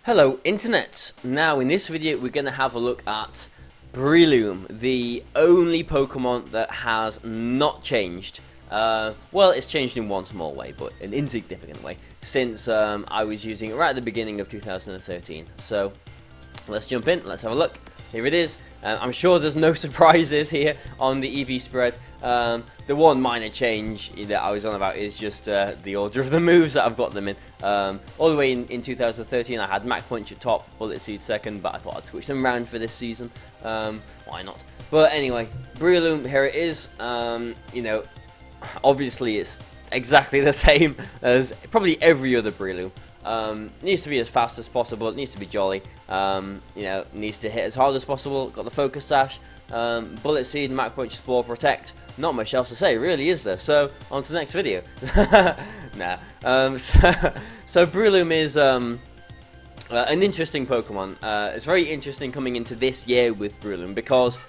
Hello Internet! Now in this video we're going to have a look at Breloom, the only Pokemon that has not changed. Well, it's changed in one small way, but an insignificant way, since I was using it right at the beginning of 2013. So let's jump in, let's have a look. Here it is. I'm sure there's no surprises here on the EV spread. The one minor change that I was on about is just the order of the moves that I've got them in. All the way in 2013 I had Mach Punch at top, Bullet Seed second, but I thought I'd switch them around for this season. Why not? But anyway, Breloom, here it is. You know, obviously it's exactly the same as probably every other Breloom. Needs to be as fast as possible, it needs to be jolly, you know, needs to hit as hard as possible, got the Focus Sash, Bullet Seed, Mach Punch, Spore, Protect, not much else to say really, is there? So, on to the next video. Nah, so Breloom is an interesting Pokemon. It's very interesting coming into this year with Breloom because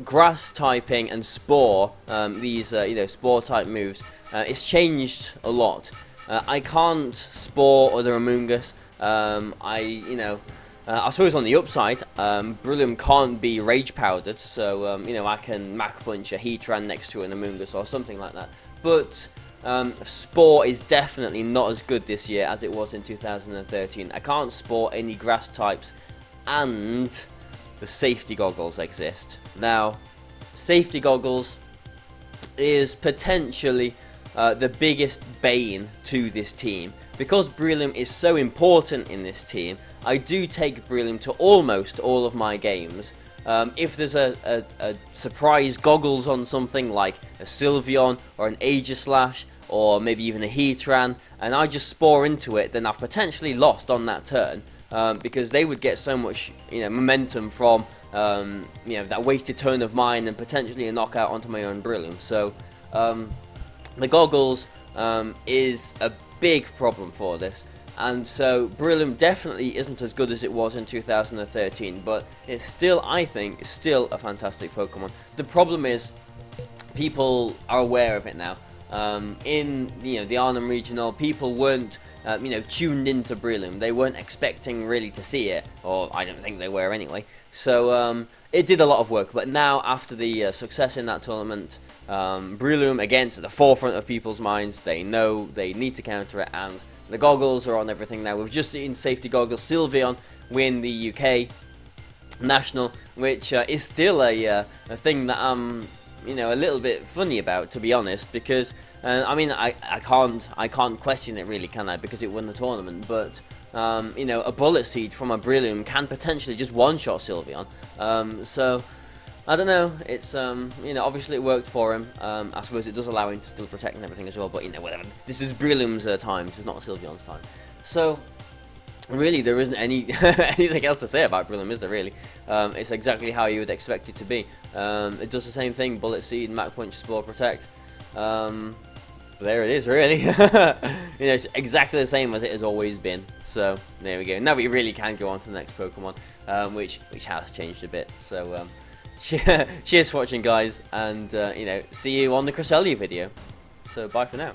Grass typing and Spore, these you know, Spore type moves, it's changed a lot. I can't Spore other Among Us. I suppose on the upside, Breloom can't be Rage Powdered, so you know, I can Mach Punch a Heatran next to an Among Us or something like that. But Spore is definitely not as good this year as it was in 2013. I can't Spore any Grass types, and the Safety Goggles exist. Now, Safety Goggles is potentially the biggest bane to this team. Because Breloom is so important in this team, I do take Breloom to almost all of my games. If there's a surprise goggles on something like a Sylveon or an Aegislash or maybe even a Heatran, and I just Spore into it, then I've potentially lost on that turn, because they would get so much, you know, momentum from you know, that wasted turn of mine and potentially a knockout onto my own Breloom. So the goggles is a big problem for this, and so Breloom definitely isn't as good as it was in 2013, but it's still, I think, still a fantastic Pokemon. The problem is, people are aware of it now. In, you know, the Arnhem Regional, people weren't you know, tuned into Breloom. They weren't expecting really to see it, or I don't think they were anyway. So it did a lot of work, but now after the success in that tournament, Breloom against at the forefront of people's minds. They know they need to counter it, and the goggles are on everything now. We've just seen Safety Goggles Sylveon win the UK National, which is still a thing that I'm, you know, a little bit funny about, to be honest, because I mean, I can't question it really, can I? Because it won the tournament, but you know, a Bullet Seed from a Breloom can potentially just one-shot Sylveon. So I don't know. It's you know, obviously it worked for him. I suppose it does allow him to still protect and everything as well. But you know, whatever. This is Breloom's time. This is not Sylveon's time. So really, there isn't anything else to say about Breloom, is there? Really, it's exactly how you would expect it to be. It does the same thing: Bullet Seed, Mach Punch, Spore, Protect. There it is, really. You know, it's exactly the same as it has always been. So there we go. Now we really can go on to the next Pokemon, which has changed a bit. So cheers for watching, guys, and you know, see you on the Cresselia video. So bye for now.